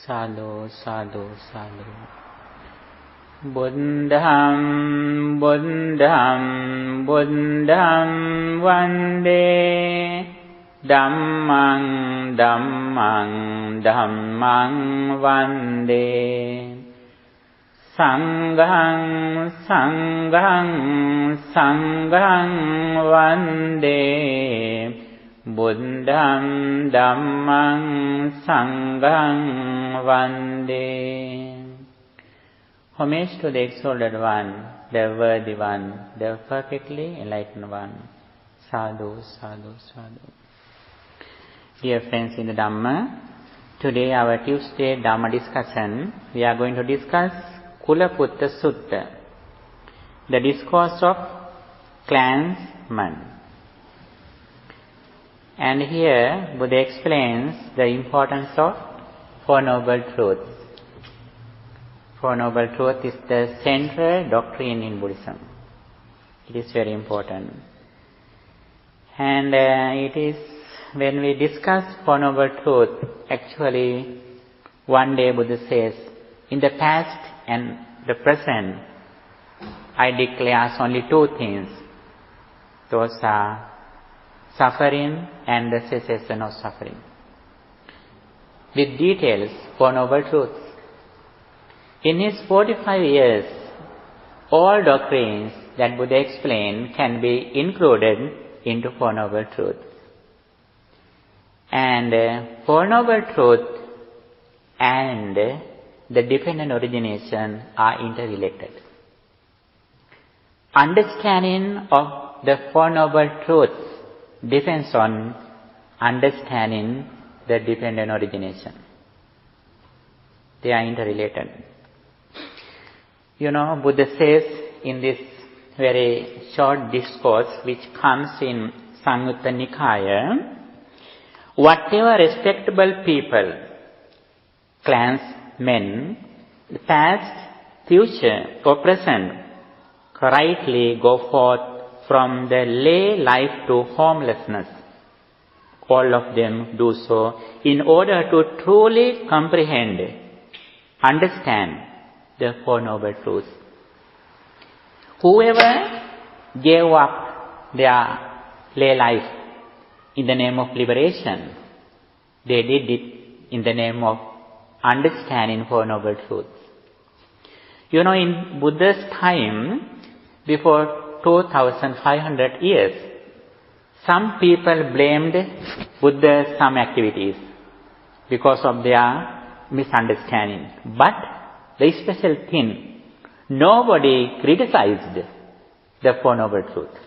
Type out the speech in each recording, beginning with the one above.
Sadhu, sadhu, sadhu. Buddham, buddham, buddham vande. Dhammang, dhammang, dhammang vande. Sanghang, sanghang, sanghang vande. Buddham, dhammang, sanghang vande. Homage to the exalted one, the worthy one, the perfectly enlightened one. Sadhu, sadhu, sadhu. Dear friends in the Dhamma, today our Tuesday Dhamma discussion, we are going to discuss Kulaputta Sutta, the discourse of clansmen. And here Buddha explains the importance of Four Noble Truths. Four Noble Truths is the central doctrine in Buddhism. It is very important. And it is when we discuss Four Noble Truths, actually one day Buddha says, in the past and the present, I declare only two things. Those are suffering and the cessation of suffering. With details, Four Noble Truths. In his 45 years, all doctrines that Buddha explained can be included into Four Noble Truths. And Four Noble Truths and the dependent origination are interrelated. Understanding of the Four Noble Truths depends on understanding the dependent origination. They are interrelated. Buddha says in this very short discourse which comes in Samyutta Nikaya, whatever respectable people, clansmen, past, future or present, rightly go forth from the lay life to homelessness, all of them do so in order to truly comprehend, understand the Four Noble Truths. Whoever gave up their lay life in the name of liberation, they did it in the name of understanding Four Noble Truths. In Buddha's time, before 2500 years, some people blamed Buddha's some activities because of their misunderstanding. But the special thing, nobody criticized the Four Noble Truths.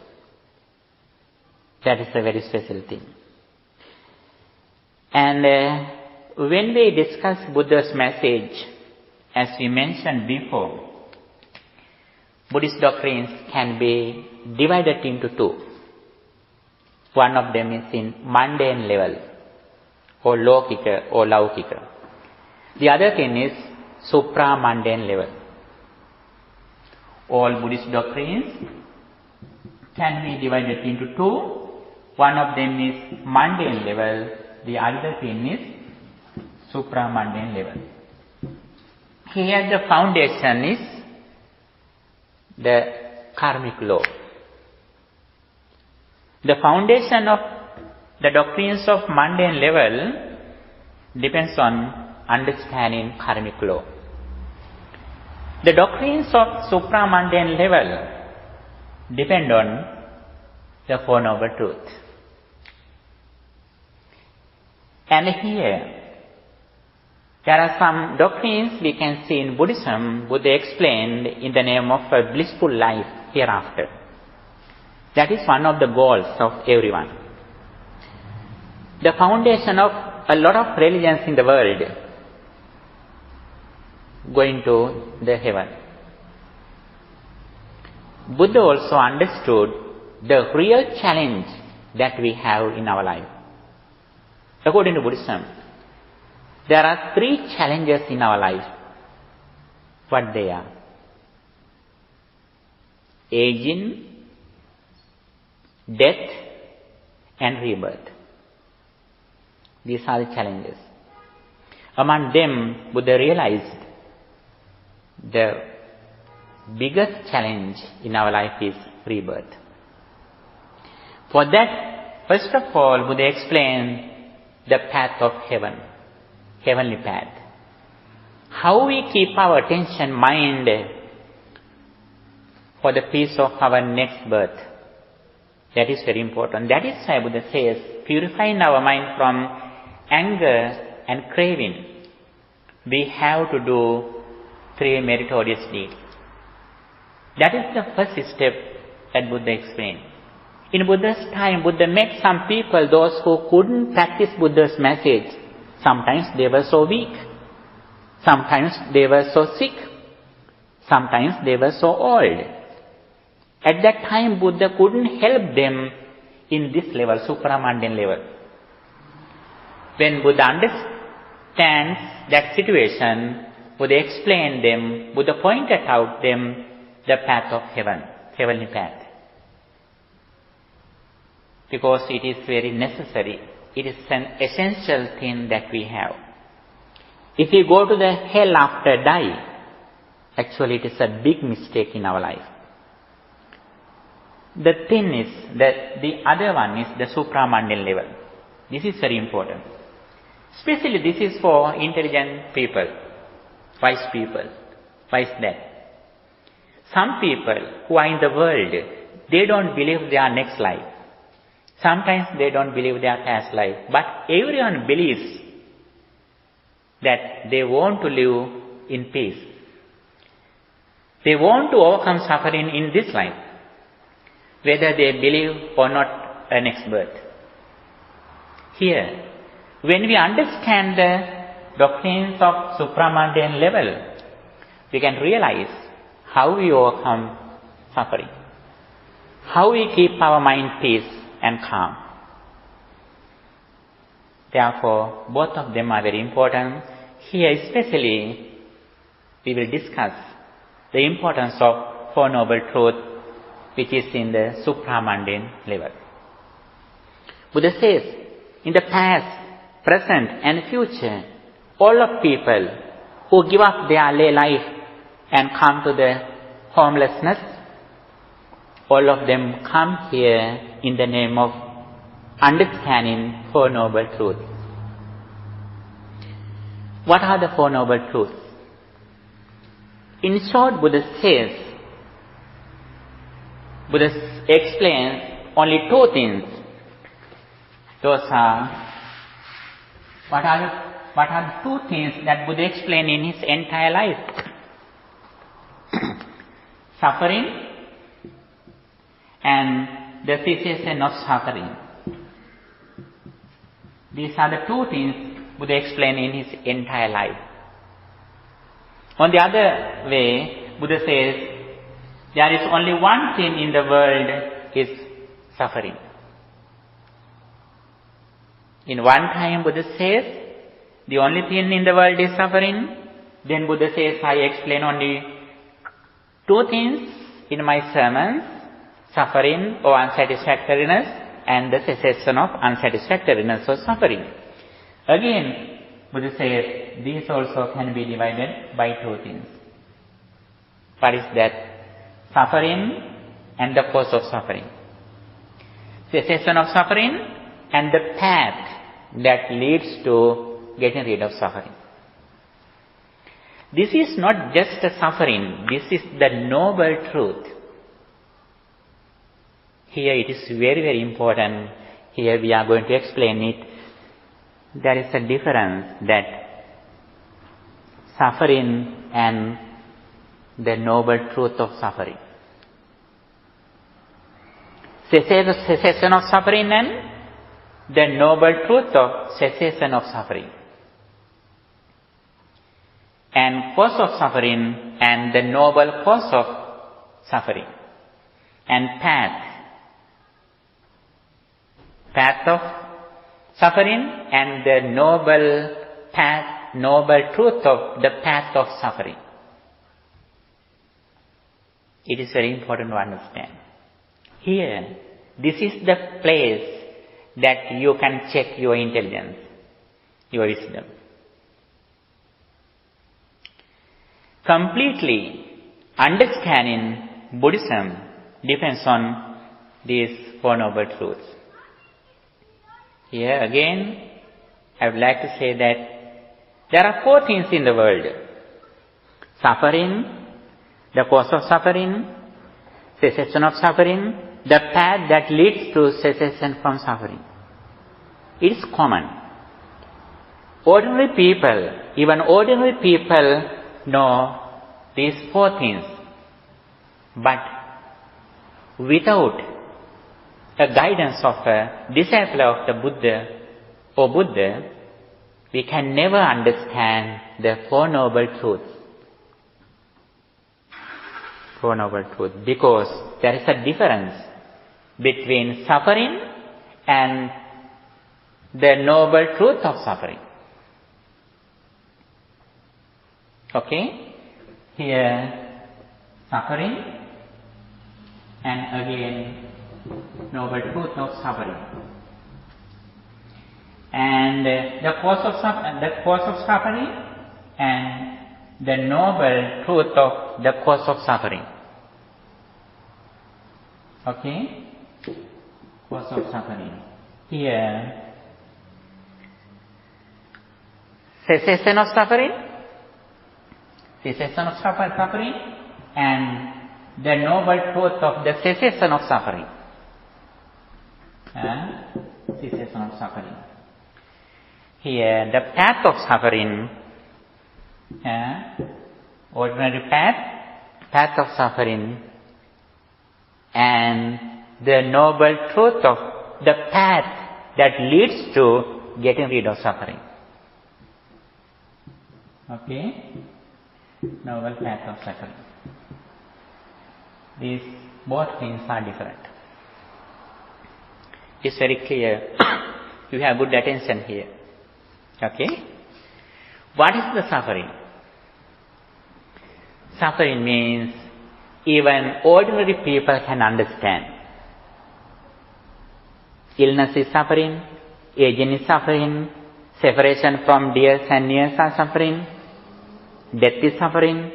That is a very special thing. And when we discuss Buddha's message, as we mentioned before, Buddhist doctrines can be divided into two. One of them is in mundane level, or lokika or laukika. The other thing is supra-mundane level. All Buddhist doctrines can be divided into two. One of them is mundane level, the other thing is supra-mundane level. Here the foundation is the karmic law. The foundation of the doctrines of mundane level depends on understanding karmic law. The doctrines of supra-mundane level depend on the Four Noble Truths. And here, there are some doctrines we can see in Buddhism, Buddha explained in the name of a blissful life hereafter. That is one of the goals of everyone. The foundation of a lot of religions in the world going to the heaven. Buddha also understood the real challenge that we have in our life. According to Buddhism, there are three challenges in our life. What they are? Aging, death and rebirth. These are the challenges. Among them, Buddha realized the biggest challenge in our life is rebirth. For that, first of all, Buddha explained the path of heaven, heavenly path. How we keep our attention mind for the peace of our next birth. That is very important. That is why Buddha says, purifying our mind from anger and craving, we have to do 3 meritorious deeds. That is the first step that Buddha explained. In Buddha's time, Buddha met some people, those who couldn't practice Buddha's message. Sometimes they were so weak. Sometimes they were so sick. Sometimes they were so old. At that time, Buddha couldn't help them in this level, supramundane level. When Buddha understands that situation, Buddha explained them, Buddha pointed out them the path of heaven, heavenly path. Because it is very necessary. It is an essential thing that we have. If we go to the hell after die, actually it is a big mistake in our life. The thing is that the other one is the supramundane level. This is very important. Especially this is for intelligent people, wise people. Why is that? Some people who are in the world, they don't believe their next life. Sometimes they don't believe their past life. But everyone believes that they want to live in peace. They want to overcome suffering in this life, whether they believe or not a next birth. Here, when we understand the doctrines of supramundane level, we can realize how we overcome suffering, how we keep our mind peace and calm. Therefore, both of them are very important. Here especially, we will discuss the importance of Four Noble Truths, which is in the supramundane level. Buddha says, in the past, present and future, all of people who give up their lay life and come to the homelessness, all of them come here in the name of understanding Four Noble Truths. What are the Four Noble Truths? In short, Buddha explains only 2 things. Those are, what are the 2 things that Buddha explained in his entire life? Suffering and the cessation of suffering. These are the 2 things Buddha explained in his entire life. On the other way, Buddha says, there is only one thing in the world is suffering. In one time, Buddha says, the only thing in the world is suffering. Then Buddha says, I explain only 2 things in my sermons, suffering or unsatisfactoriness and the cessation of unsatisfactoriness or suffering. Again, Buddha says, these also can be divided by 2 things. What is that? Suffering and the cause of suffering. Cessation of suffering and the path that leads to getting rid of suffering. This is not just a suffering, this is the noble truth. Here it is very, very important. Here we are going to explain it. There is a difference that suffering and the noble truth of suffering. Cessation of suffering and the noble truth of cessation of suffering. And cause of suffering and the noble cause of suffering. And path of suffering and the noble path, noble truth of the path of suffering. It is very important to understand. Here, this is the place that you can check your intelligence, your wisdom. completely understanding Buddhism depends on these Four Noble Truths. Here again, I would like to say that there are four things in the world: suffering, the cause of suffering, cessation of suffering, the path that leads to cessation from suffering. It is common. Ordinary people, even ordinary people know these four things. But without the guidance of a disciple of the Buddha or Buddha, we can never understand the Four Noble Truths. Four Noble Truths. Because there is a difference between suffering and the noble truth of suffering. Okay? Here, suffering, and again, noble truth of suffering. And the cause of suffering and the noble truth of the cause of suffering. Okay? Cause of suffering. Here, cessation of suffering, and the noble truth of the cessation of suffering. Cessation of suffering. Here, the path of suffering, ordinary path of suffering, and the noble truth of the path that leads to getting rid of suffering. Okay? Noble path of suffering. These both things are different. It's very clear. You have good attention here. Okay? What is the suffering? Suffering means even ordinary people can understand. Illness is suffering, aging is suffering, separation from dears and nears are suffering, death is suffering,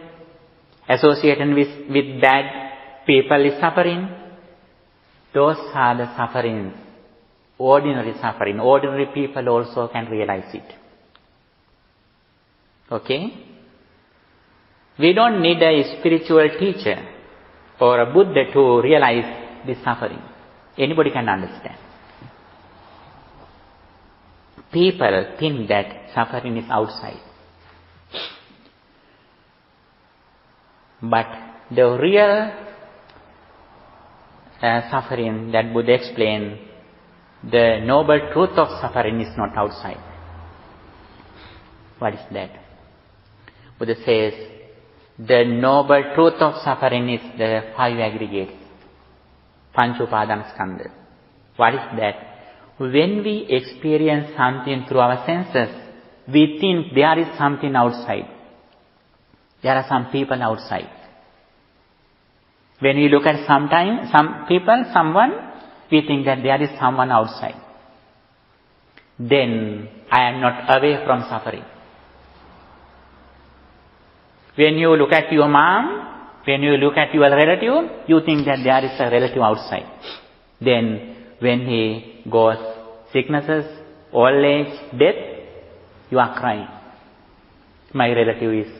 association with bad people is suffering. Those are the sufferings, ordinary suffering. Ordinary people also can realize it. Okay? We don't need a spiritual teacher or a Buddha to realize this suffering. Anybody can understand. People think that suffering is outside. But the real suffering that Buddha explained, the noble truth of suffering is not outside. What is that? Buddha says, the noble truth of suffering is the five aggregates, Pancha Upadana. What is that? When we experience something through our senses, we think there is something outside. There are some people outside. When we look at someone, we think that there is someone outside. Then I am not away from suffering. When you look at your mom, when you look at your relative, you think that there is a relative outside. Then when he goes sicknesses, old age, death, you are crying. My relative is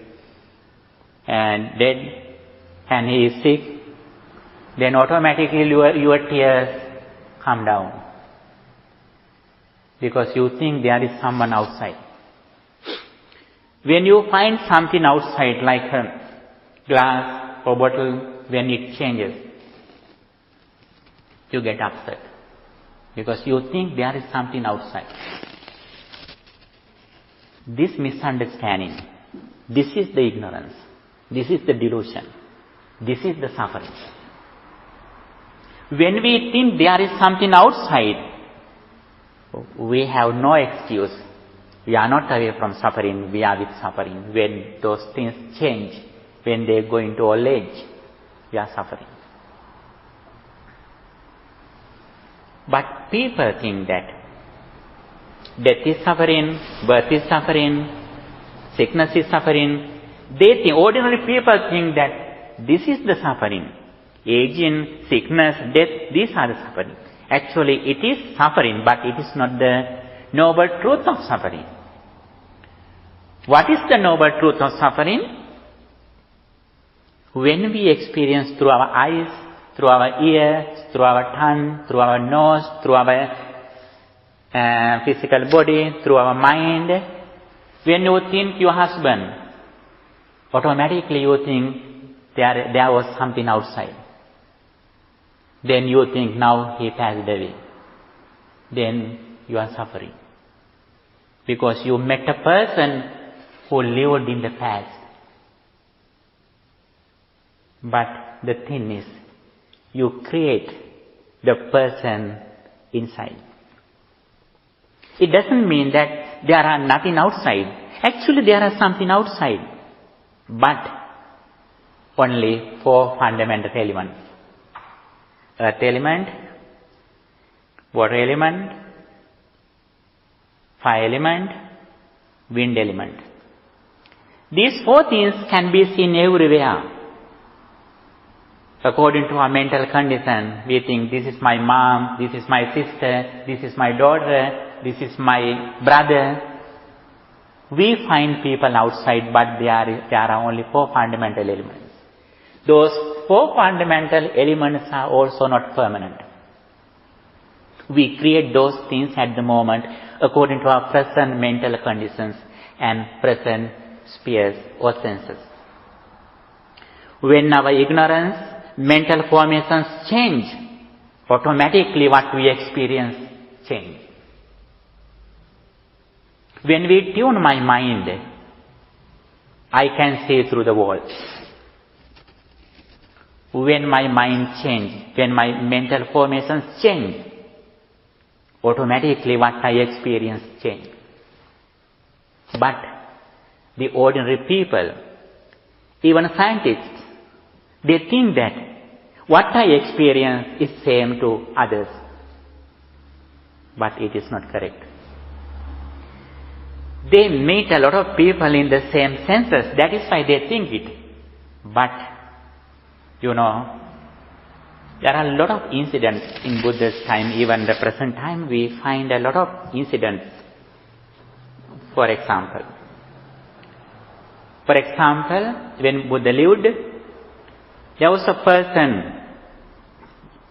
dead and he is sick. Then automatically your tears come down. Because you think there is someone outside. When you find something outside like a glass or bottle, when it changes, you get upset. Because you think there is something outside. This misunderstanding, this is the ignorance, this is the delusion, this is the suffering. When we think there is something outside, we have no excuse. We are not away from suffering, we are with suffering. When those things change, when they go into old age, we are suffering. But people think that death is suffering, birth is suffering, sickness is suffering, They think, ordinary people think that this is the suffering. Aging, sickness, death, these are the suffering. Actually, it is suffering, but it is not the noble truth of suffering. What is the noble truth of suffering? When we experience through our eyes, through our ears, through our tongue, through our nose, through our physical body, through our mind, when you think your husband, automatically you think there was something outside. Then you think now he passed away. Then you are suffering. Because you met a person who lived in the past. But the thing is, you create the person inside. It doesn't mean that there are nothing outside. Actually, there are something outside. But only 4 fundamental elements. Earth element, water element, fire element, wind element. These 4 things can be seen everywhere. According to our mental condition, we think this is my mom, this is my sister, this is my daughter, this is my brother. We find people outside, but there are only 4 fundamental elements. Those 4 fundamental elements are also not permanent. We create those things at the moment according to our present mental conditions and present spheres or senses. When our ignorance, mental formations change, automatically what we experience change. When we tune my mind, I can see through the walls. When my mind changes, when my mental formations change, automatically what I experience change. But the ordinary people, even scientists, they think that what I experience is same to others. But it is not correct. They meet a lot of people in the same senses. That is why they think it. But, there are a lot of incidents in Buddha's time, even the present time, we find a lot of incidents. For example, when Buddha lived, there was a person,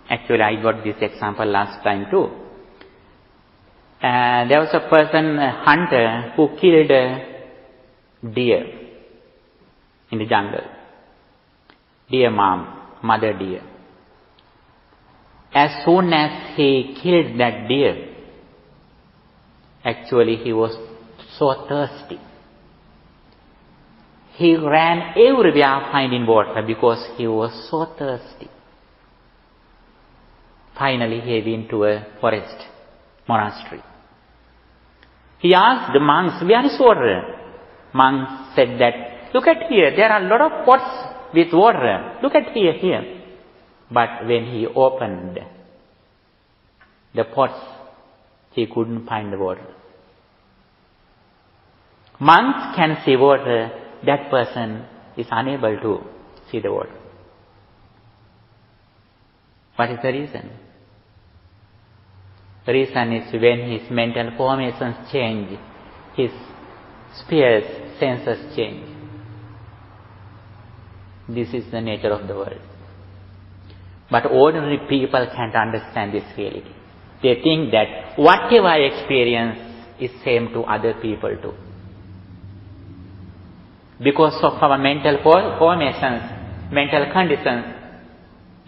actually I got this example last time too. There was a person, a hunter, who killed a deer in the jungle. Deer mother deer. As soon as he killed that deer, actually he was so thirsty. He ran everywhere finding water because he was so thirsty. Finally he went to a forest, monastery. He asked the monks, where is water? Monks said that, look at here, there are a lot of pots with water. Look at here. But when he opened the pots, he couldn't find the water. Monks can see water, that person is unable to see the water. What is the reason? The reason is when his mental formations change, his spheres, senses change. This is the nature of the world. But ordinary people can't understand this reality. They think that whatever I experience is same to other people too. Because of our mental formations, mental conditions,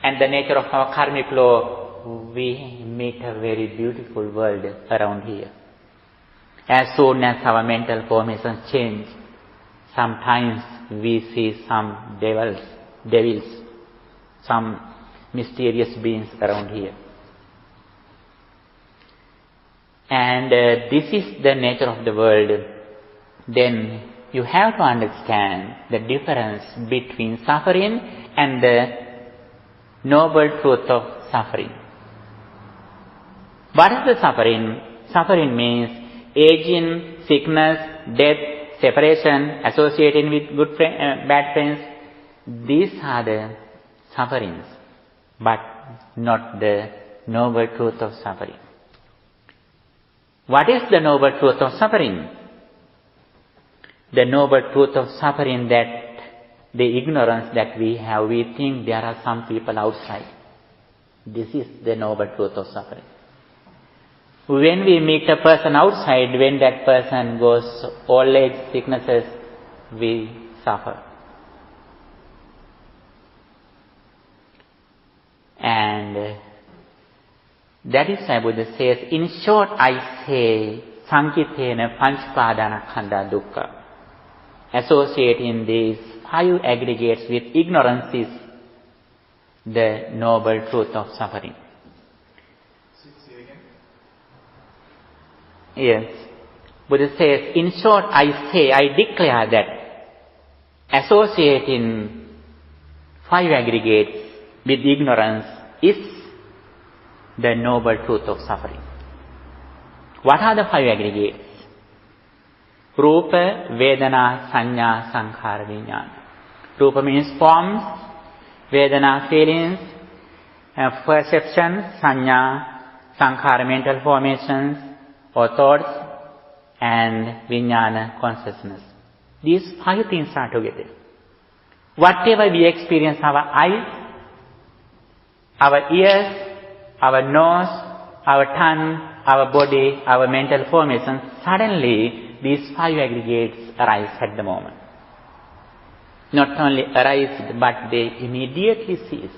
and the nature of our karmic law, we meet a very beautiful world around here. As soon as our mental formations change, sometimes we see some devils, some mysterious beings around here. And this is the nature of the world. Then you have to understand the difference between suffering and the noble truth of suffering. What is the suffering? Suffering means aging, sickness, death, separation, associating with bad friends. These are the sufferings, but not the noble truth of suffering. What is the noble truth of suffering? The noble truth of suffering, that the ignorance that we have, we think there are some people outside. This is the noble truth of suffering. When we meet a person outside, when that person goes old age, sicknesses, we suffer. And that is why Buddha says, in short I say, Sankitena Panchpadanakhanda Dukkha. Associating these 5 aggregates with ignorance is the noble truth of suffering. Say again. Yes. Buddha says, in short I say, I declare that associating 5 aggregates with ignorance is the noble truth of suffering. What are the 5 aggregates? Rupa, Vedana, Sanya, Sankhara, Vijnana. Rupa means forms, Vedana feelings, perception, Sanya, Sankhara mental formations or thoughts, and Vijnana consciousness. These 5 things are together. Whatever we experience, our eyes, our ears, our nose, our tongue, our body, our mental formations, suddenly these 5 aggregates arise at the moment. Not only arise, but they immediately cease.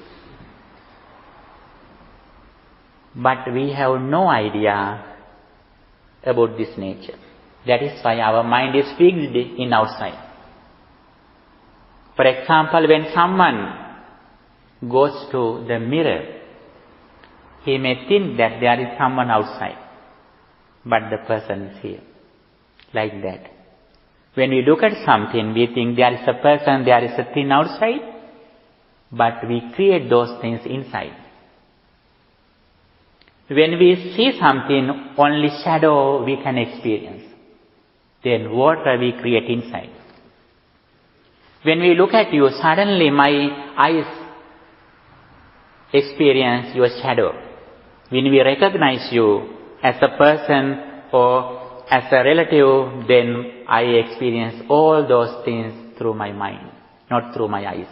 But we have no idea about this nature. That is why our mind is fixed in outside. For example, when someone goes to the mirror, he may think that there is someone outside, but the person is here. Like that. When we look at something, we think there is a person, there is a thing outside, but we create those things inside. When we see something, only shadow we can experience. Then what we create inside? When we look at you, suddenly my eyes experience your shadow. When we recognize you as a person or as a relative, then I experience all those things through my mind, not through my eyes.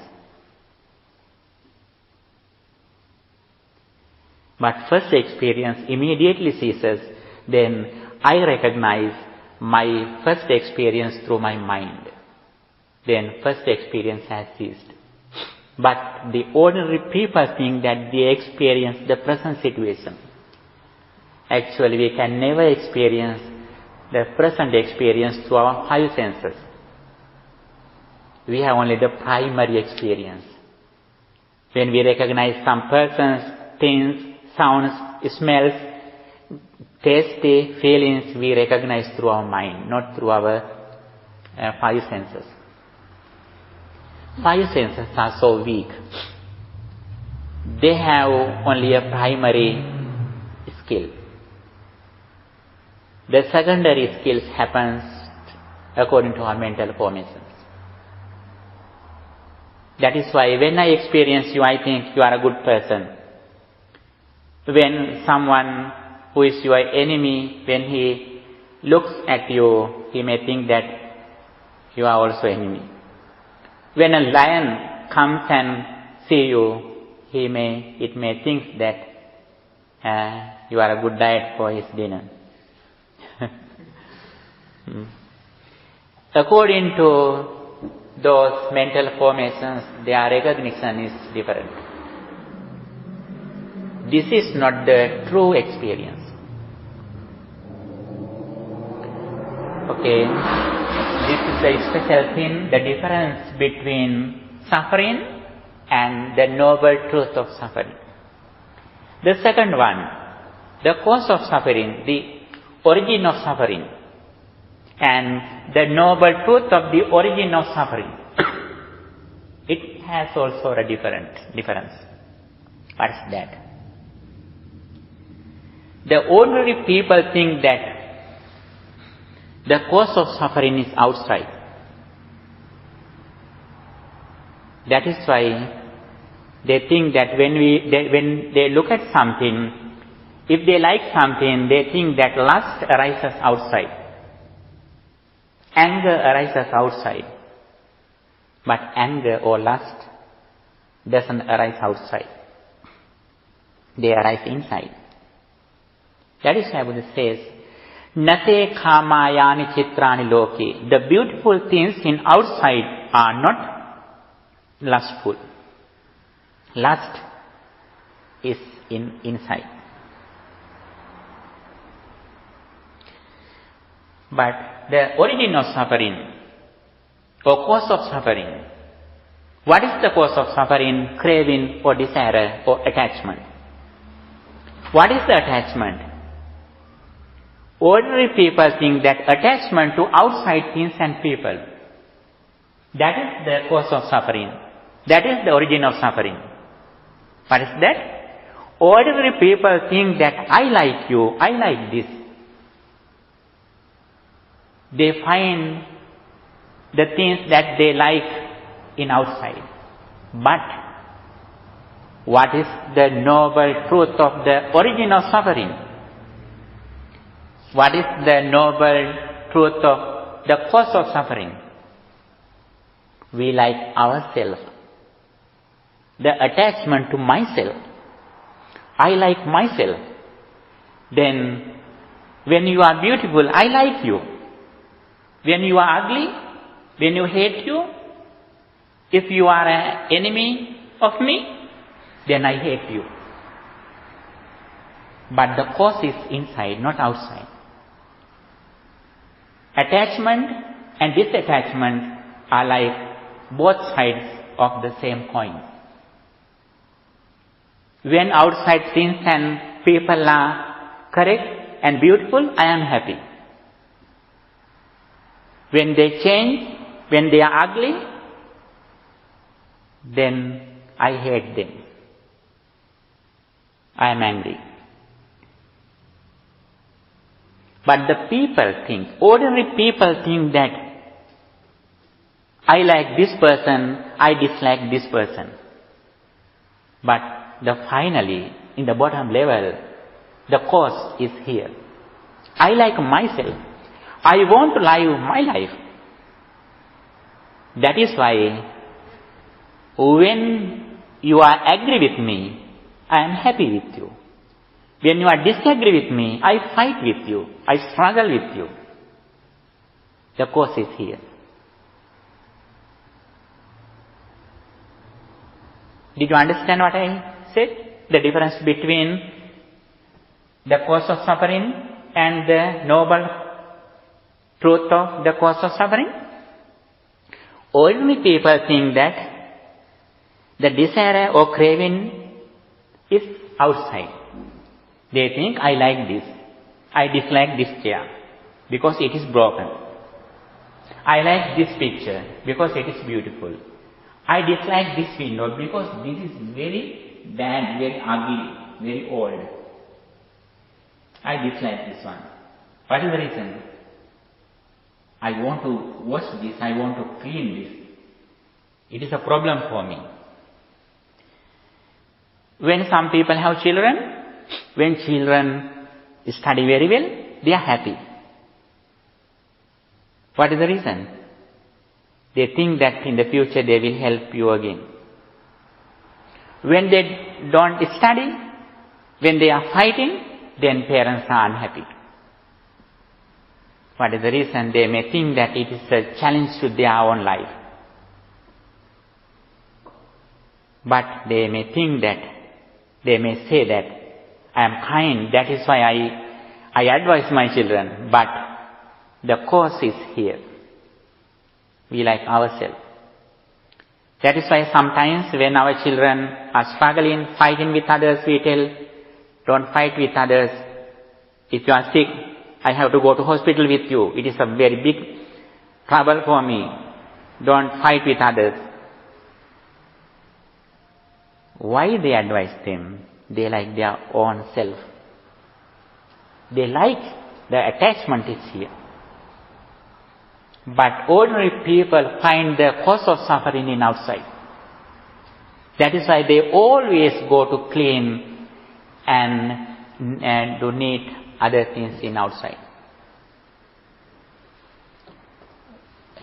But first experience immediately ceases, then I recognize my first experience through my mind. Then first experience has ceased. But the ordinary people think that they experience the present situation. Actually, we can never experience the present experience through our 5 senses. We have only the primary experience. When we recognize some persons, things, sounds, smells, tasty feelings, we recognize through our mind, not through our 5 senses. 5 senses are so weak. They have only a primary skill. The secondary skills happens according to our mental formations. That is why when I experience you, I think you are a good person. When someone who is your enemy, when he looks at you, he may think that you are also enemy. When a lion comes and see you, it may think that you are a good diet for his dinner. According to those mental formations, their recognition is different. This is not the true experience. Okay, this is a special thing, the difference between suffering and the noble truth of suffering. The second one, the cause of suffering, the origin of suffering, and the noble truth of the origin of suffering. It has also a difference. What is that? The ordinary people think that The cause of suffering is outside. That is why they think that when they look at something, if they like something, they think that lust arises outside. Anger arises outside. But anger or lust doesn't arise outside. They arise inside. That is why Buddha says, Nate kamayani chitrani loke. The beautiful things in outside are not lustful. Lust is inside. But the origin of suffering or cause of suffering, what is the cause of suffering? Craving or desire or attachment. What is the attachment? Ordinary people think that attachment to outside things and people, that is the cause of suffering. That is the origin of suffering. What is that? Ordinary people think that I like you, I like this. They find the things that they like in outside. But what is the noble truth of the origin of suffering? What is the noble truth of the cause of suffering? We like ourselves. The attachment to myself. I like myself. Then, when you are beautiful, I like you. When you are ugly, when you hate you, if you are an enemy of me, then I hate you. But the cause is inside, not outside. Attachment and disattachment are like both sides of the same coin. When outside things and people are correct and beautiful, I am happy. When they change, when they are ugly, then I hate them. I am angry. But the people think, ordinary people think that I like this person, I dislike this person. But finally, in the bottom level, the cause is here. I like myself. I want to live my life. That is why when you are agree with me, I am happy with you. When you are disagree with me, I fight with you. I struggle with you. The cause is here. Did you understand what I said? The difference between the cause of suffering and the noble truth of the cause of suffering? Ordinary people think that the desire or craving is outside. They think, I like this. I dislike this chair because it is broken. I like this picture because it is beautiful. I dislike this window because this is very bad, very ugly, very old. I dislike this one. What is the reason? I want to wash this, I want to clean this. It is a problem for me. When some people have children, when children study very well, they are happy. What is the reason? They think that in the future they will help you again. When they don't study, when they are fighting, then parents are unhappy. What is the reason? They may think that it is a challenge to their own life. But they may think that, they may say that, I am kind, that is why I advise my children, but the cause is here. We like ourselves. That is why sometimes when our children are struggling, fighting with others, we tell, don't fight with others. If you are sick, I have to go to hospital with you. It is a very big trouble for me. Don't fight with others. Why they advise them? They like their own self. They like the attachment is here. But ordinary people find the cause of suffering in outside. That is why they always go to clean and to need other things in outside.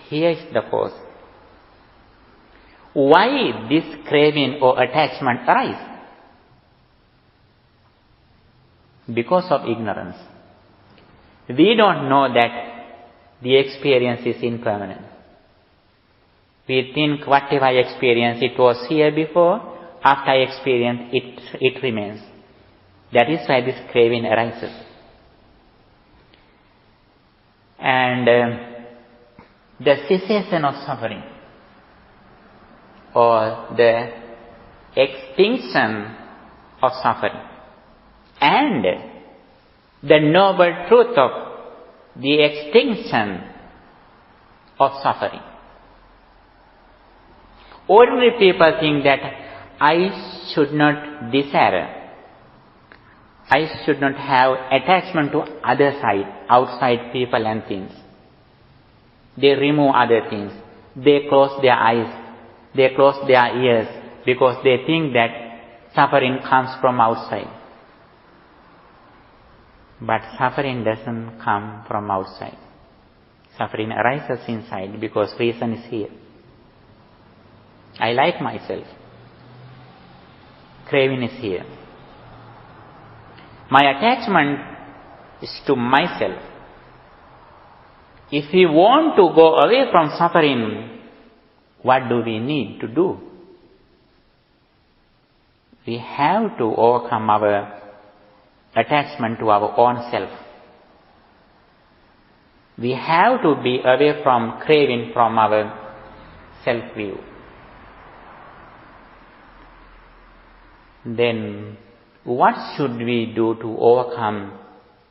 Here is the cause. Why this craving or attachment arises? Because of ignorance. We don't know that the experience is impermanent. We think whatever I experienced, it was here before, after I experience it remains. That is why this craving arises. And the cessation of suffering, or the extinction of suffering, and the noble truth of the extinction of suffering. Ordinary people think that I should not desire, I should not have attachment to other side, outside people and things. They remove other things. They close their eyes. They close their ears because they think that suffering comes from outside. But suffering doesn't come from outside. Suffering arises inside because reason is here. I like myself. Craving is here. My attachment is to myself. If we want to go away from suffering, what do we need to do? We have to overcome our attachment to our own self. We have to be away from craving from our self-view. Then, what should we do to overcome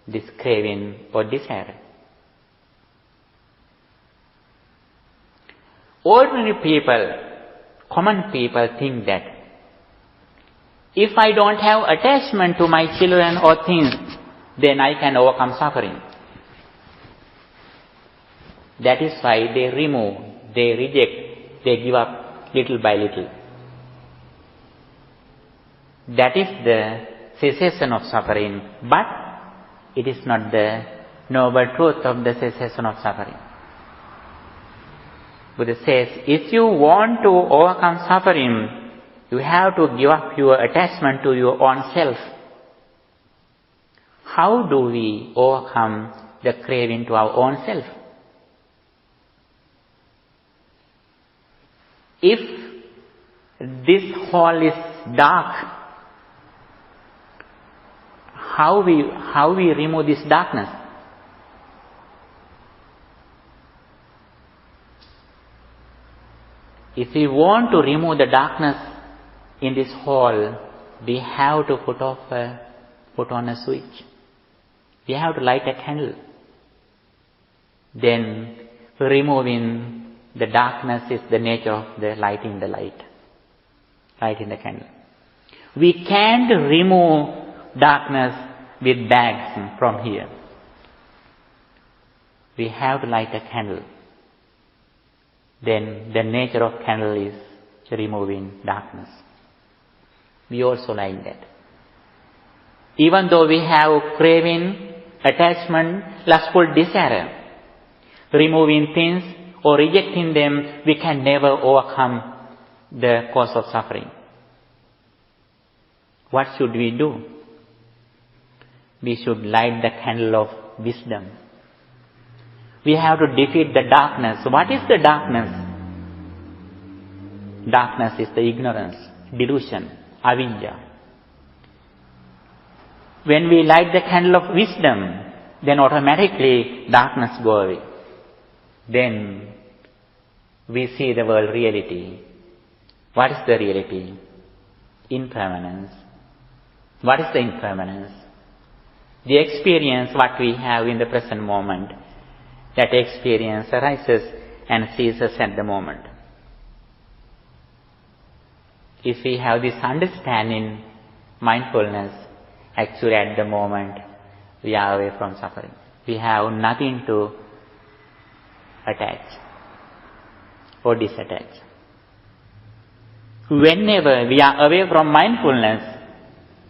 this craving or desire? Ordinary people, common people think that if I don't have attachment to my children or things, then I can overcome suffering. That is why they remove, they reject, they give up little by little. That is the cessation of suffering, but it is not the noble truth of the cessation of suffering. Buddha says, if you want to overcome suffering, you have to give up your attachment to your own self. How do we overcome the craving to our own self? If this hall is dark, how we remove this darkness? If we want to remove the darkness in this hall, we have to put on a switch. We have to light a candle. Then removing the darkness is the nature of the lighting the light. Lighting the candle. We can't remove darkness with bags from here. We have to light a candle. Then the nature of candle is removing darkness. We also like that. Even though we have craving, attachment, lustful desire, removing things or rejecting them, we can never overcome the cause of suffering. What should we do? We should light the candle of wisdom. We have to defeat the darkness. What is the darkness? Darkness is the ignorance, delusion, avidya. When we light the candle of wisdom, then automatically darkness goes away. Then we see the world reality. What is the reality? Impermanence. What is the impermanence? The experience what we have in the present moment. That experience arises and ceases at the moment. If we have this understanding, mindfulness, actually at the moment we are away from suffering. We have nothing to attach or disattach. Whenever we are away from mindfulness,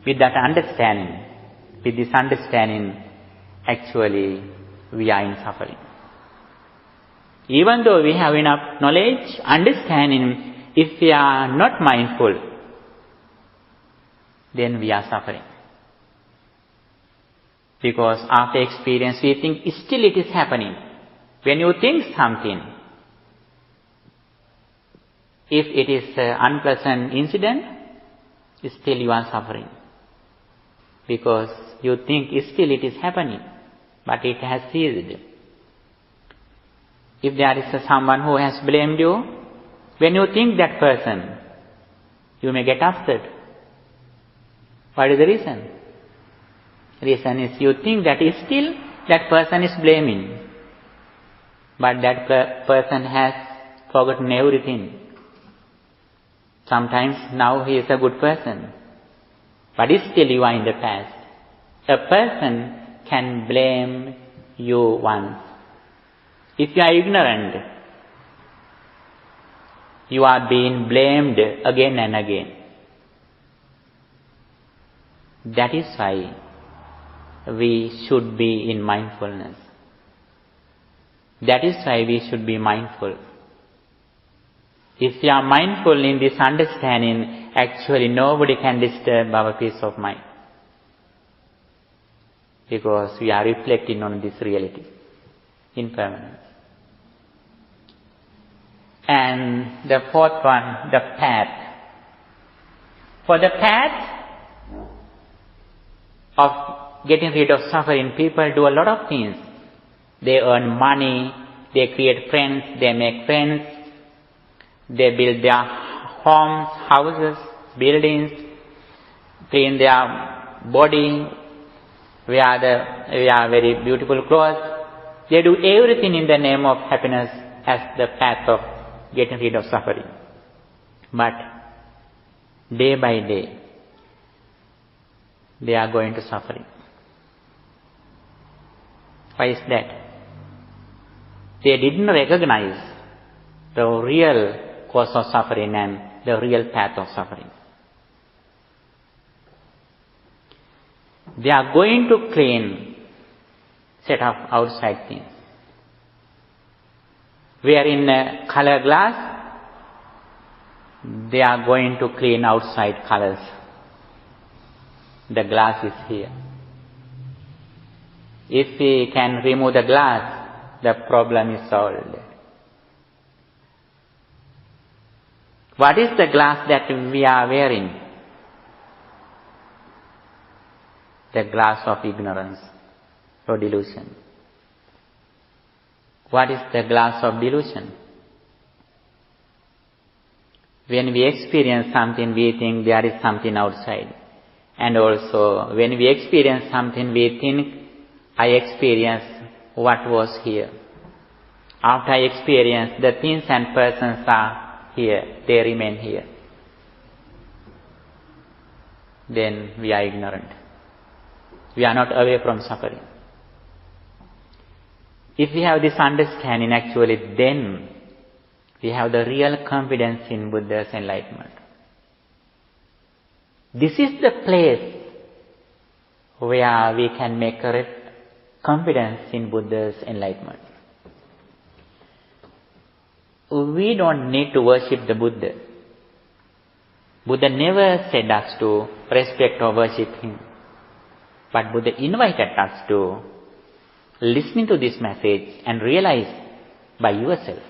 with that understanding, with this understanding, actually we are in suffering. Even though we have enough knowledge, understanding, if we are not mindful, then we are suffering. Because after experience we think still it is happening. When you think something, if it is an unpleasant incident, still you are suffering. Because you think still it is happening, but it has ceased. If there is someone who has blamed you, when you think that person, you may get upset. What is the reason? Reason is you think that still that person is blaming. But that person has forgotten everything. Sometimes now he is a good person, but still you are in the past. A person can blame you once. If you are ignorant, you are being blamed again and again. That is why we should be in mindfulness. That is why we should be mindful. If we are mindful in this understanding, actually nobody can disturb our peace of mind. Because we are reflecting on this reality, impermanence. And the fourth one, the path. For the path of getting rid of suffering, people do a lot of things. They earn money, they create friends, they make friends, they build their homes, houses, buildings, clean their body, wear very beautiful clothes. They do everything in the name of happiness as the path of getting rid of suffering. But day by day, they are going to suffering. Why is that? They didn't recognize the real cause of suffering and the real path of suffering. They are going to clean set of outside things. Where in a color glass, they are going to clean outside colors. The glass is here. If we can remove the glass, the problem is solved. What is the glass that we are wearing? The glass of ignorance or delusion. What is the glass of delusion? When we experience something, we think there is something outside. And also, when we experience something, we think, I experienced what was here. After I experience, the things and persons are here, they remain here. Then we are ignorant. We are not away from suffering. If we have this understanding, actually, then we have the real confidence in Buddha's enlightenment. This is the place where we can make correct confidence in Buddha's enlightenment. We don't need to worship the Buddha. Buddha never said us to respect or worship him. But Buddha invited us to listen to this message and realize by yourself.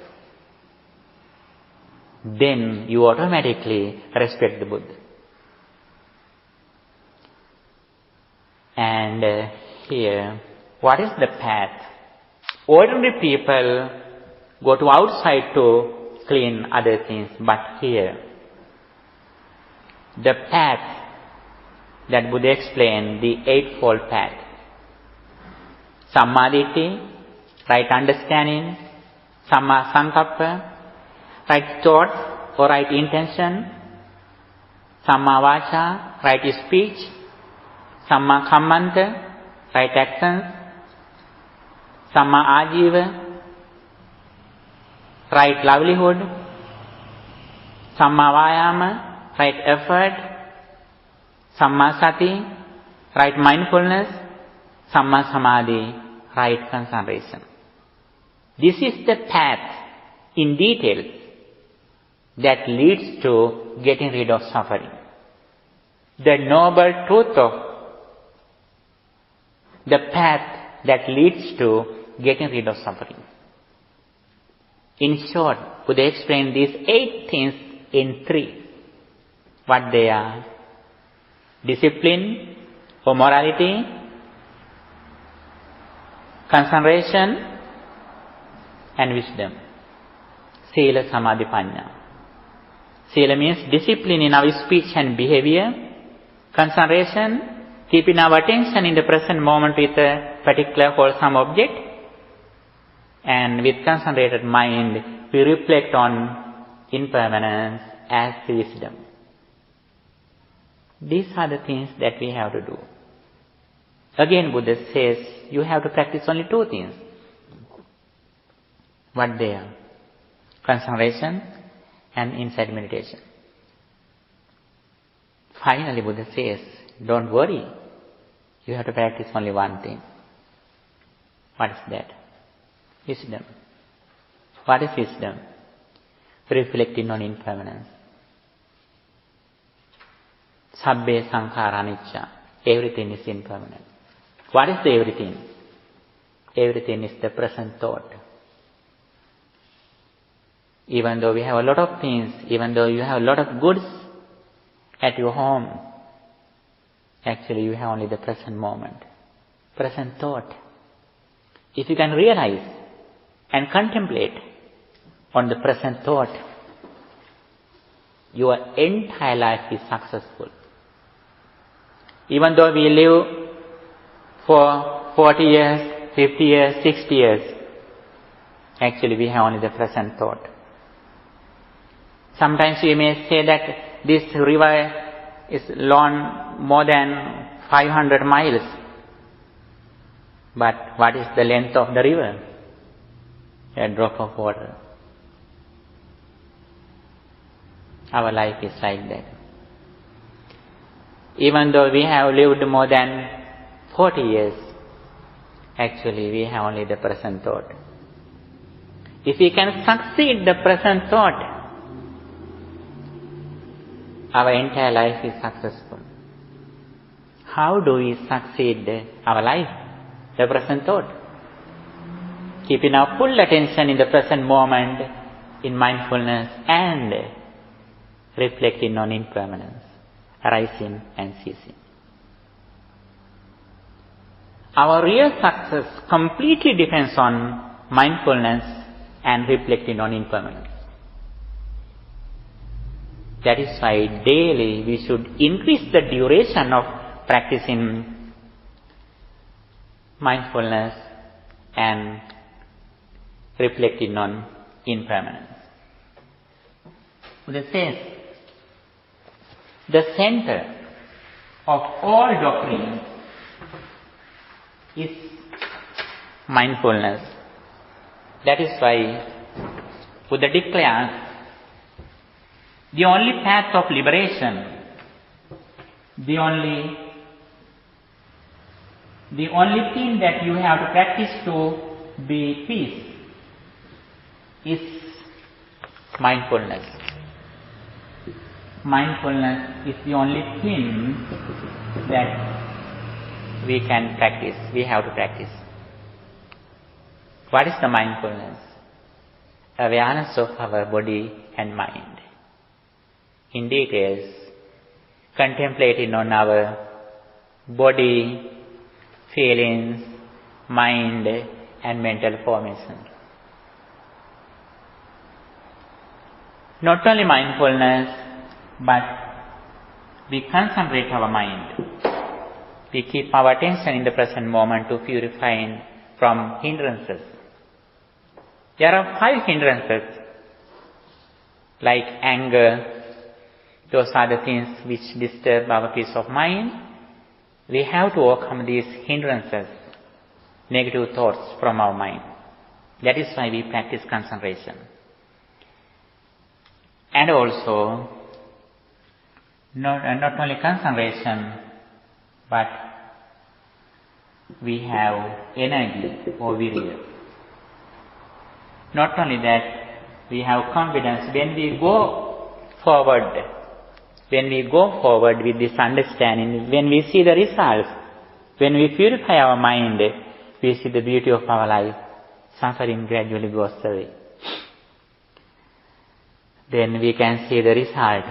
Then you automatically respect the Buddha. And here, what is the path? Ordinary people go to outside to clean other things, but here, the path that Buddha explained, the eightfold path. Sammaditthi, right understanding. Samma sankappa, right thought or right intention. Samma vaca, right speech. Samma kammanta, right actions. Samma ajiva, right livelihood, samma vayama, right effort, samma sati, right mindfulness, samma samadhi, right concentration. This is the path in detail that leads to getting rid of suffering. The noble truth of the path that leads to getting rid of suffering. In short, Buddha explained these 8 things in 3. What they are? Discipline or morality, concentration, and wisdom. Sila, Samadhi, Panya. Sila means discipline in our speech and behavior. Concentration, keeping our attention in the present moment with a particular wholesome object. And with concentrated mind, we reflect on impermanence as wisdom. These are the things that we have to do. Again, Buddha says, you have to practice only 2 things. What they are? Concentration and insight meditation. Finally, Buddha says, don't worry. You have to practice only 1 thing. What is that? Wisdom. What is wisdom? Reflecting on impermanence. Sabbe sankhara anicca. Everything is impermanent. What is the everything? Everything is the present thought. Even though we have a lot of things, even though you have a lot of goods at your home, actually you have only the present moment, present thought. If you can realize and contemplate on the present thought, your entire life is successful. Even though we live for 40 years, 50 years, 60 years, actually we have only the present thought. Sometimes we may say that this river is long more than 500 miles. But what is the length of the river? A drop of water. Our life is like that. Even though we have lived more than 40 years, actually we have only the present thought. If we can succeed the present thought, our entire life is successful. How do we succeed our life? The present thought. Keeping our full attention in the present moment, in mindfulness, and reflecting on impermanence, arising and ceasing. Our real success completely depends on mindfulness and reflecting on impermanence. That is why daily we should increase the duration of practicing mindfulness and reflecting on impermanence. Buddha says, the center of all doctrine is mindfulness. That is why Buddha declares the only path of liberation, the only thing that you have to practice to be peace is mindfulness. Mindfulness is the only thing that we can practice, we have to practice. What is the mindfulness? Awareness of our body and mind. In details, contemplating on our body, feelings, mind, and mental formation. Not only mindfulness, but we concentrate our mind. We keep our attention in the present moment to purify from hindrances. There are 5 hindrances, like anger. Those are the things which disturb our peace of mind. We have to overcome these hindrances, negative thoughts from our mind. That is why we practice concentration. and also not only concentration, but we have energy or virya. Not only that, we have confidence when we go forward. When we go forward with this understanding, when we see the results, when we purify our mind, we see the beauty of our life. Suffering gradually goes away. Then we can see the result,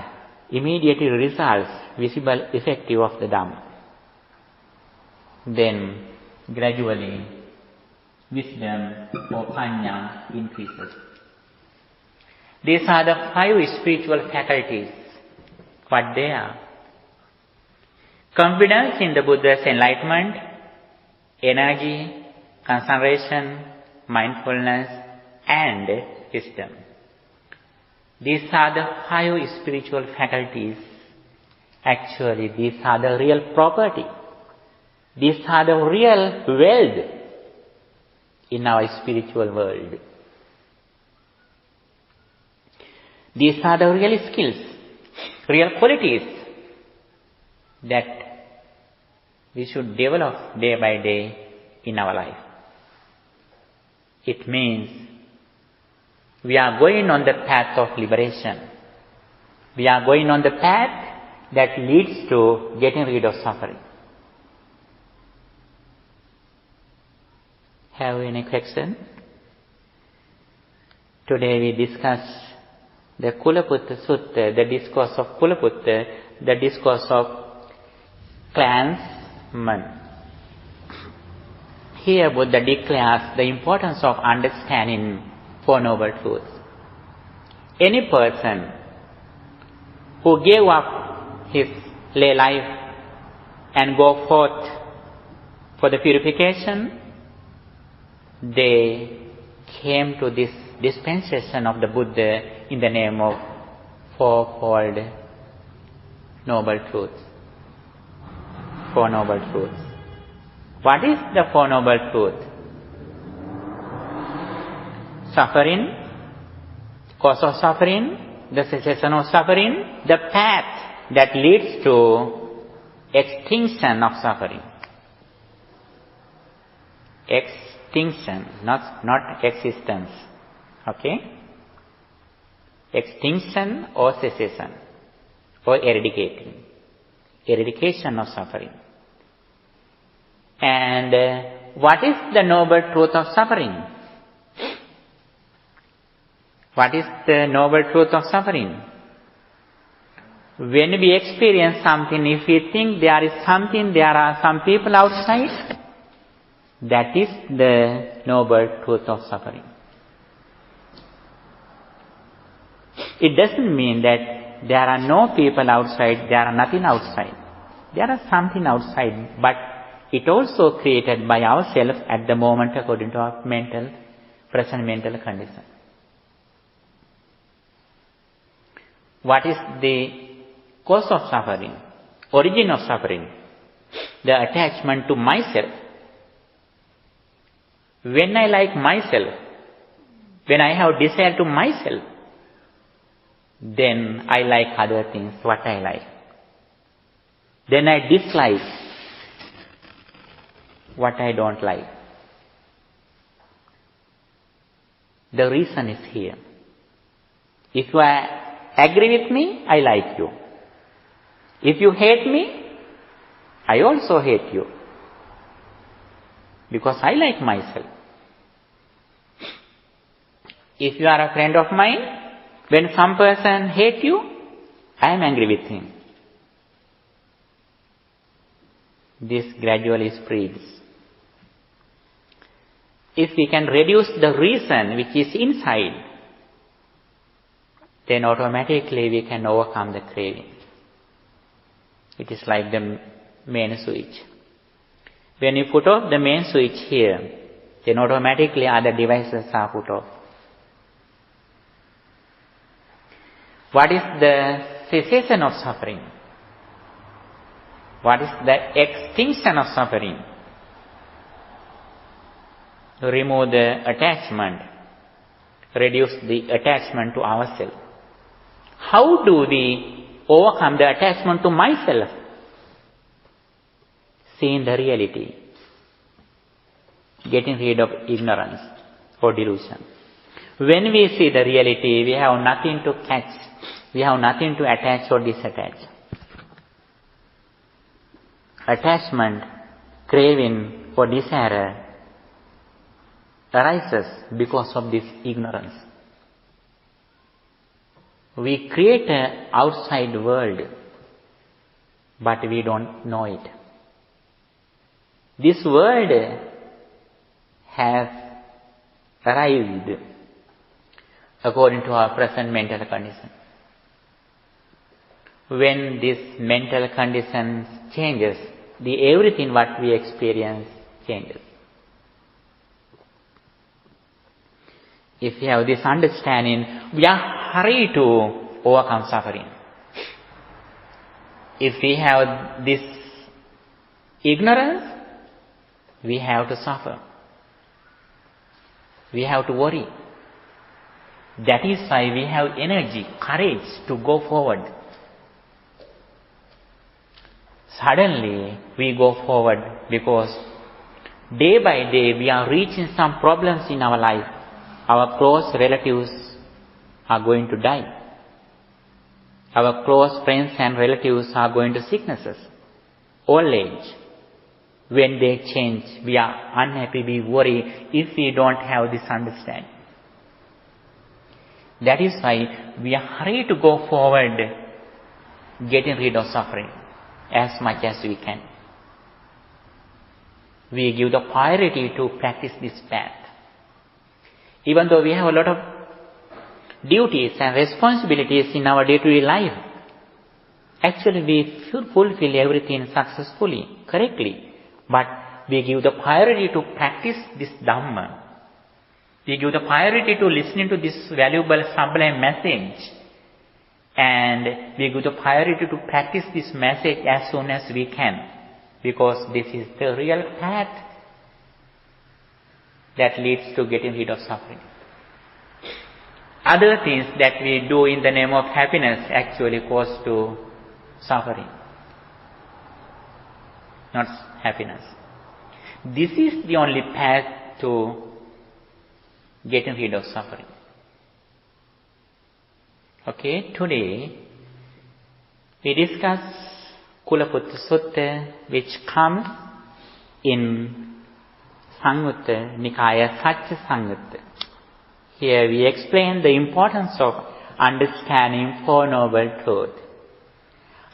immediately results, visible, effective of the Dhamma. Then gradually wisdom or panya increases. These are the 5 spiritual faculties. What they are? Confidence in the Buddha's enlightenment, energy, concentration, mindfulness, and wisdom. These are the 5 spiritual faculties. Actually, these are the real property. These are the real wealth in our spiritual world. These are the real skills, real qualities that we should develop day by day in our life. It means we are going on the path of liberation. We are going on the path that leads to getting rid of suffering. Have any question? Today we discuss the Kulaputta Sutta, the discourse of Kulaputta, the discourse of clansmen. Here Buddha declares the importance of understanding Four Noble Truths. Any person who gave up his lay life and go forth for the purification, they came to this dispensation of the Buddha in the name of Fourfold Noble Truths. Four Noble Truths. What is the Four Noble Truths? Suffering, cause of suffering, the cessation of suffering, the path that leads to extinction of suffering. Extinction, not existence. Okay? Extinction or cessation or eradicating. Eradication of suffering. And what is the noble truth of suffering? What is the noble truth of suffering? When we experience something, if we think there is something, there are some people outside, that is the noble truth of suffering. It doesn't mean that there are no people outside, there are nothing outside. There are something outside, but it also created by ourselves at the moment according to our present mental condition. What is the cause of suffering? Origin of suffering? The attachment to myself. When I like myself, when I have desire to myself, then I like other things, what I like. Then I dislike what I don't like. The reason is here. If you agree with me, I like you. If you hate me, I also hate you. Because I like myself. If you are a friend of mine, when some person hates you, I am angry with him. This gradually spreads. If we can reduce the reason which is inside, then automatically we can overcome the craving. It is like the main switch. When you put off the main switch here, then automatically other devices are put off. What is the cessation of suffering? What is the extinction of suffering? Remove the attachment, reduce the attachment to ourselves. How do we overcome the attachment to myself? Seeing the reality. Getting rid of ignorance or delusion. When we see the reality, we have nothing to catch. We have nothing to attach or disattach. Attachment, craving or desire arises because of this ignorance. We create an outside world, but we don't know it. This world has arrived according to our present mental condition. When this mental condition changes, everything what we experience changes. If we have this understanding, we are hurried to overcome suffering. If we have this ignorance, we have to suffer. We have to worry. That is why we have energy, courage to go forward. Suddenly we go forward because day by day we are reaching some problems in our life. Our close relatives are going to die. Our close friends and relatives are going to sicknesses, old age. When they change, we are unhappy, we worry if we don't have this understanding. That is why we are hurried to go forward, getting rid of suffering as much as we can. We give the priority to practice this path. Even though we have a lot of duties and responsibilities in our day-to-day life, actually we should fulfill everything successfully, correctly. But we give the priority to practice this Dhamma. We give the priority to listening to this valuable sublime message. And we give the priority to practice this message as soon as we can. Because this is the real path that leads to getting rid of suffering. Other things that we do in the name of happiness actually cause to suffering, not happiness. This is the only path to getting rid of suffering. Okay, today we discuss Kulaputta Sutta, which comes in Samyutta Nikaya Satya Samyutta. Here we explain the importance of understanding Four Noble Truths.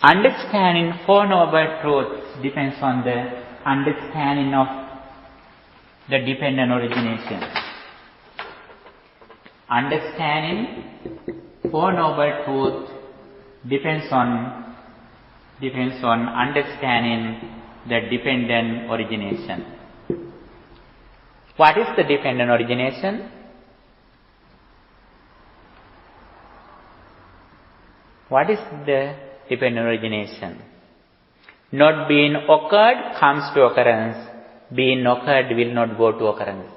Understanding Four Noble Truths depends on the understanding of the dependent origination. Understanding Four Noble Truths depends on understanding the dependent origination. What is the dependent origination? What is the dependent origination? Not being occurred comes to occurrence. Being occurred will not go to occurrence.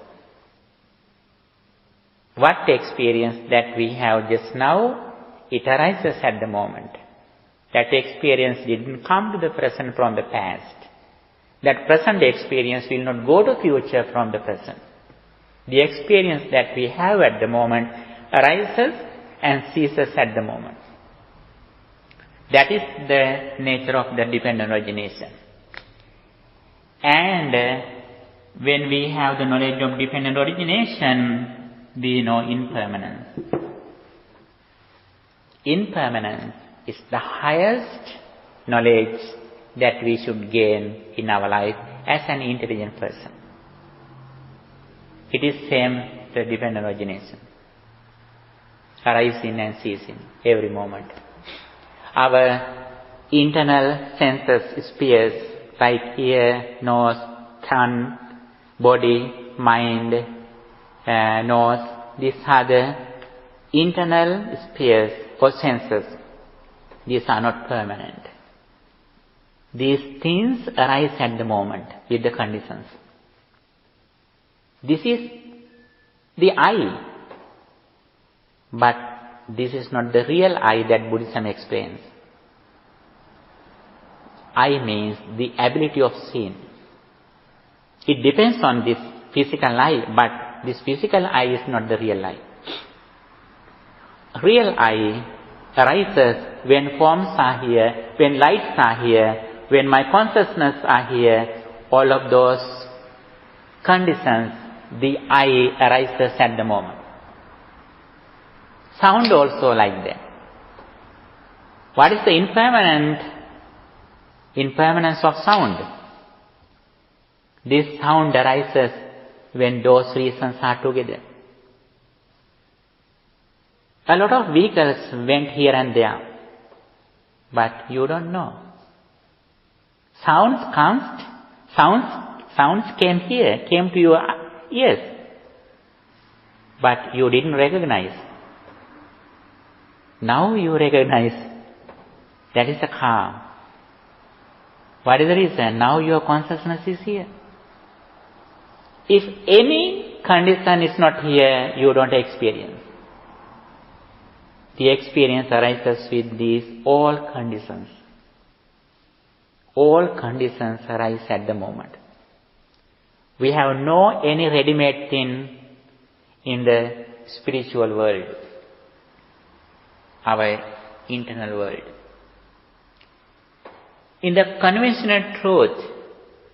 What experience that we have just now, it arises at the moment. That experience didn't come to the present from the past. That present experience will not go to future from the present. The experience that we have at the moment arises and ceases at the moment. That is the nature of the dependent origination. And when we have the knowledge of dependent origination, we know impermanence. Impermanence is the highest knowledge that we should gain in our life as an intelligent person. It is same the dependent origination, arising and ceasing every moment. Our internal senses, spheres like ear, nose, tongue, body, mind, nose, these are the internal spheres or senses. These are not permanent. These things arise at the moment with the conditions. This is the I, but this is not the real I that Buddhism explains. I means the ability of seeing. It depends on this physical eye, but this physical eye is not the real eye. Real eye arises when forms are here, when lights are here, when my consciousness are here. All of those conditions, the eye arises at the moment. Sound also like that. What is the impermanence of sound? This sound arises when those reasons are together. A lot of vehicles went here and there, but you don't know. Sounds came here, came to your ears, but you didn't recognize. Now you recognize that is a car. What is the reason? Now your consciousness is here. If any condition is not here, you don't experience. The experience arises with these all conditions. All conditions arise at the moment. We have no any ready-made thing in the spiritual world, our internal world. In the conventional truth,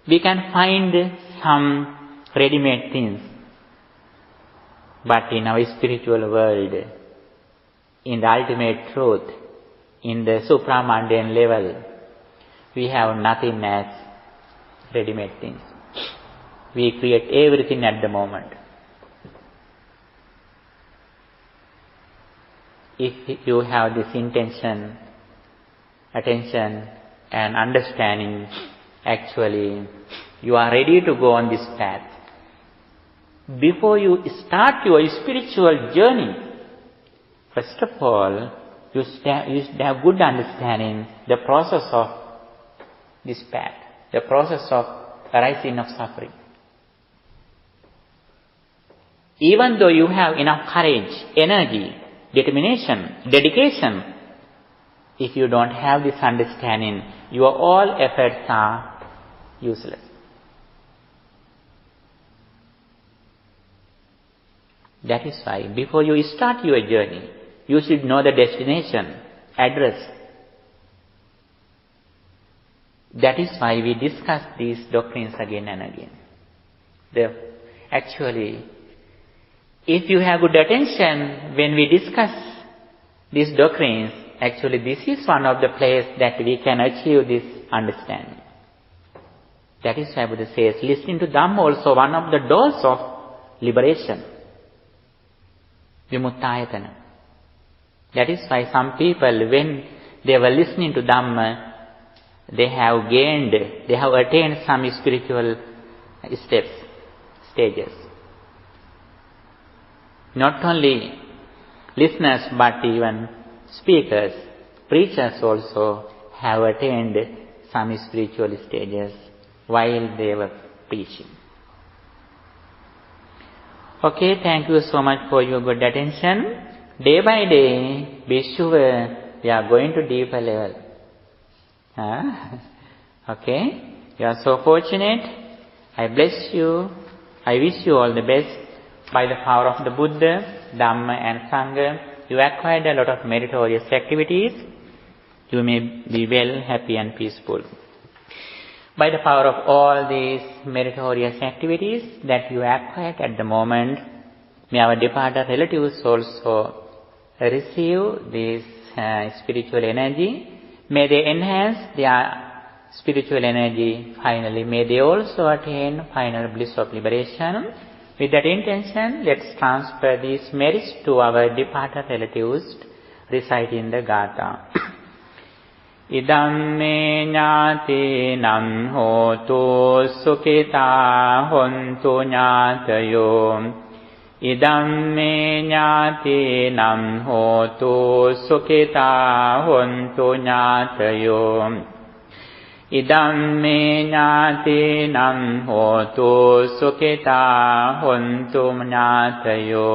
we can find some ready-made things. But in our spiritual world, in the ultimate truth, in the supramundane level, we have nothing as ready-made things. We create everything at the moment. If you have this intention, attention and understanding, actually you are ready to go on this path. Before you start your spiritual journey, first of all, you have good understanding the process of this path, the process of arising of suffering. Even though you have enough courage, energy, determination, dedication, if you don't have this understanding, your all efforts are useless. That is why before you start your journey, you should know the destination, address. That is why we discuss these doctrines again and again. Actually, if you have good attention when we discuss these doctrines, actually this is one of the places that we can achieve this understanding. That is why Buddha says, listening to Dhamma also one of the doors of liberation. Vimuttayatana. That is why some people, when they were listening to Dhamma, they have attained some spiritual stages. Not only listeners, but even speakers, preachers also have attained some spiritual stages while they were preaching. Okay, thank you so much for your good attention. Day by day, be sure we are going to deeper level. Okay, you are so fortunate. I bless you. I wish you all the best. By the power of the Buddha, Dhamma and Sangha, you acquired a lot of meritorious activities. You may be well, happy and peaceful. By the power of all these meritorious activities that you acquired at the moment, may our departed relatives also receive this spiritual energy. May they enhance their spiritual energy. Finally, may they also attain final bliss of liberation. With that intention, let's transfer these merits to our departed relatives, reciting the Gatha. Idam me ñāti nam hotu sukhita hontu ñātayo. Idam me ñāti nam hotu sukhita hontu ñātayo. Idam me ñāti nam hotu sukhita hontu ñātayo.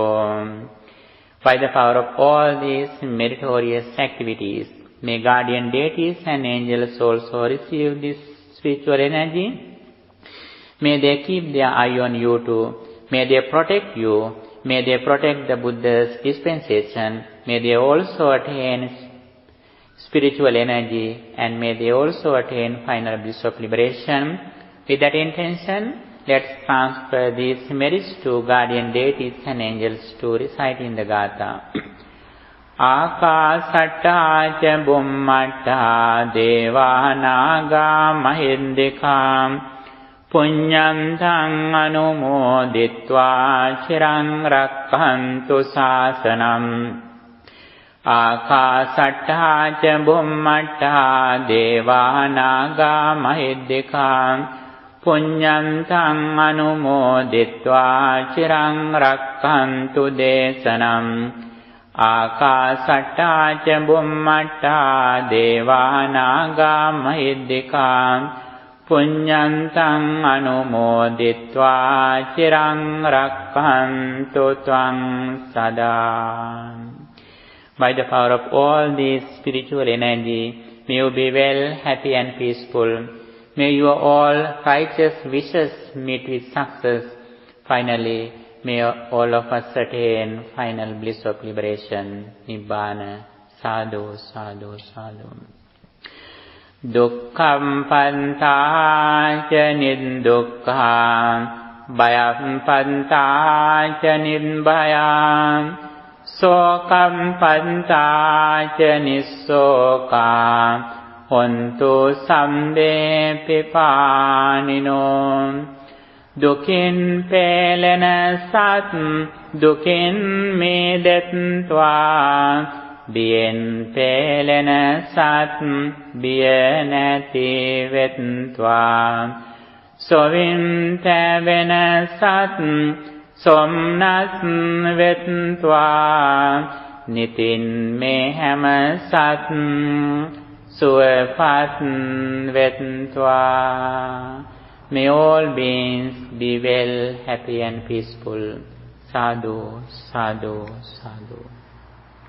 By the power of all these meritorious activities, may guardian deities and angels also receive this spiritual energy. May they keep their eye on you too. May they protect you. May they protect the Buddha's dispensation. May they also attain spiritual energy, and may they also attain final bliss of liberation. With that intention, let's transfer these merits to guardian deities and angels to recite in the Gatha. Akasatta ca bummatta deva naga mahindikam punyantang anumoditva chirang rakkantu sasanam. Akasatta ca bummatta deva naga mahindikam punyantang anumoditva chirang rakkantu desanam. Akasatta ca bummatta deva naga mahindikam punyantang anumoditva chirang rakkantu tvang sada. By the power of all this spiritual energy, may you be well, happy and peaceful. May your all righteous wishes meet with success. Finally, may all of us attain final bliss of liberation, Nibbana. Sadhu, sadhu, sadhu. Dukkham panta ca niddukkha, bhayam panta ca nibbhayam, sokam panta ca nissoka, hontu sambe pipanino. Dukin pelena sat, dukin medetva, bien pelena sat, bien ati vetva. Sovin tevena sat, somnas vetva, nitin mehama sat, suefat vetva. May all beings be well, happy and peaceful. Sadhu, sadhu, sadhu.